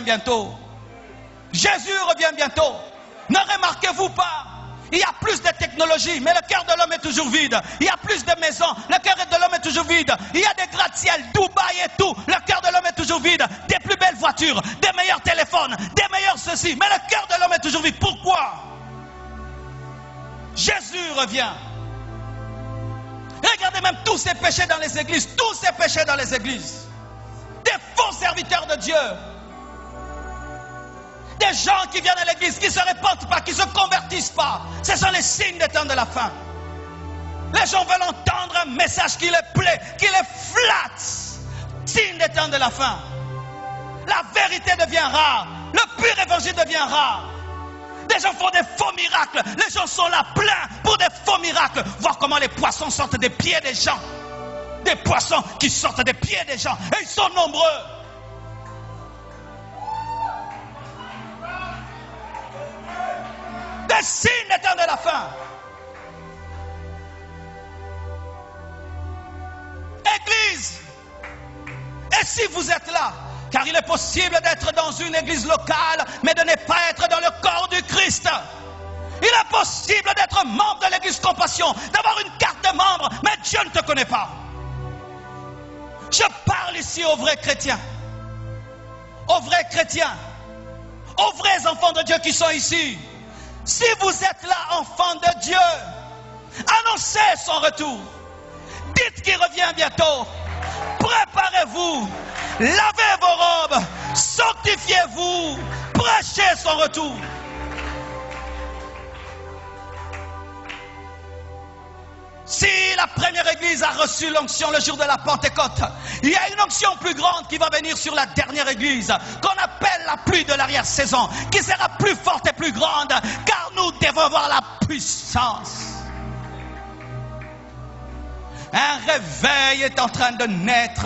bientôt. Jésus revient bientôt. Ne remarquez-vous pas? Il y a plus de technologie, mais le cœur de l'homme est toujours vide. Il y a plus de maisons, le cœur de l'homme est toujours vide. Il y a des gratte-ciel, Dubaï et tout, le cœur de l'homme est toujours vide. Des plus belles voitures, des meilleurs téléphones, des meilleurs ceci, mais le cœur de l'homme est toujours vide. Pourquoi? Jésus revient. Regardez même tous ces péchés dans les églises, tous ces péchés dans les églises. Des faux serviteurs de Dieu. Des gens qui viennent à l'église, qui ne se répandent pas, qui ne se convertissent pas. Ce sont les signes des temps de la fin. Les gens veulent entendre un message qui les plaît, qui les flatte. Signe des temps de la fin. La vérité devient rare. Le pur évangile devient rare. Des gens font des faux miracles. Les gens sont là pleins pour des faux miracles. Voir comment les poissons sortent des pieds des gens. Des poissons qui sortent des pieds des gens. Et ils sont nombreux. Des signes des temps de la fin. Église. Et si vous êtes là, car il est possible d'être dans une église locale, mais de ne pas être dans le corps du Christ. Il est possible d'être membre de l'église Compassion, d'avoir une carte de membre, mais Dieu ne te connaît pas. Je parle ici aux vrais chrétiens. Aux vrais chrétiens. Aux vrais enfants de Dieu qui sont ici. Si vous êtes là, enfants de Dieu, annoncez son retour. Dites qu'il revient bientôt. Préparez-vous. Lavez vos robes. Sanctifiez-vous. Prêchez son retour. Si la première église a reçu l'onction le jour de la Pentecôte, il y a une onction plus grande qui va venir sur la dernière église, qu'on appelle la pluie de l'arrière-saison, qui sera plus forte et plus grande, car nous devons avoir la puissance. Un réveil est en train de naître.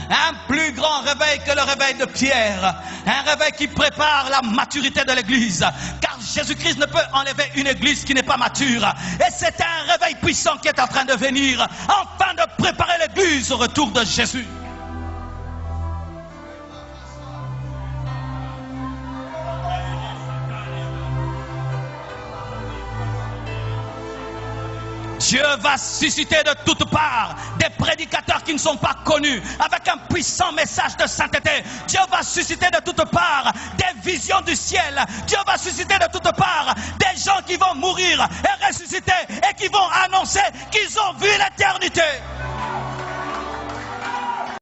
Un plus grand réveil que le réveil de Pierre. Un réveil qui prépare la maturité de l'église. Car Jésus-Christ ne peut enlever une église qui n'est pas mature. Et c'est un réveil puissant qui est en train de venir, afin de préparer l'église au retour de Jésus. Dieu va susciter de toutes parts des prédicateurs qui ne sont pas connus, avec un puissant message de sainteté. Dieu va susciter de toutes parts des visions du ciel. Dieu va susciter de toutes parts des gens qui vont mourir et ressusciter et qui vont annoncer qu'ils ont vu l'éternité.